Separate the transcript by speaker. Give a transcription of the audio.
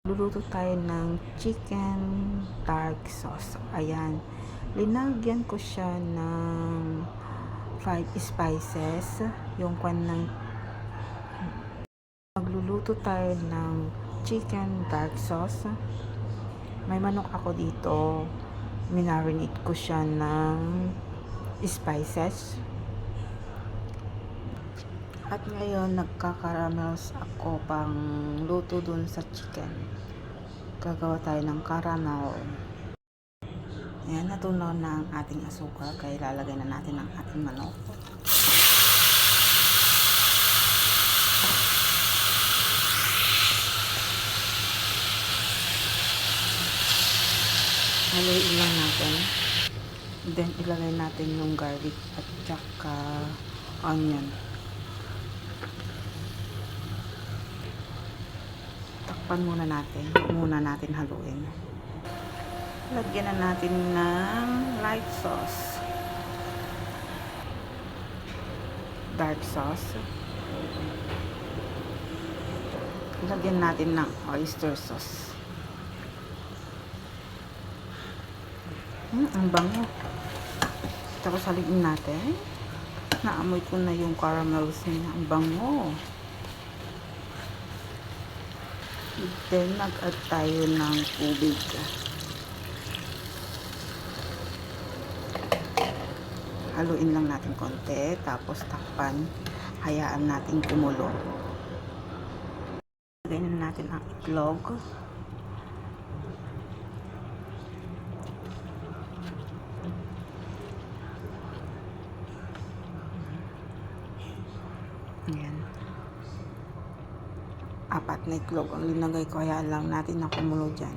Speaker 1: Luluto tayo ng chicken dark sauce. Ayan. Linagyan ko siya ng 5 spices. Yung kwan ng magluluto tayo ng chicken dark sauce. May manok ako dito. Minarinate ko siya ng spices. At ngayon, nagkakaramels ako pang luto dun sa chicken. Gagawa tayo ng caramel. Ayan, natunaw na ang ating asukal. Kaya ilalagay na natin ang ating manok. Haluin lang natin. Then, ilagay natin yung garlic at saka onion. Takpan muna natin. Muna natin haluin. Lagyan na natin ng light sauce. Dark sauce. Lagyan natin ng oyster sauce. Ang bango. Tapos haluin natin. Naamoy ko na yung caramels niya. Ang bango. Then, mag-add tayo ng tubig. Haluin lang natin konti. Tapos, takpan. Hayaan natin kumulo. Lagay na natin ang itlog. Ayan. 4 na itlog ang linagay ko. Hayaan lang natin na kumulo dyan.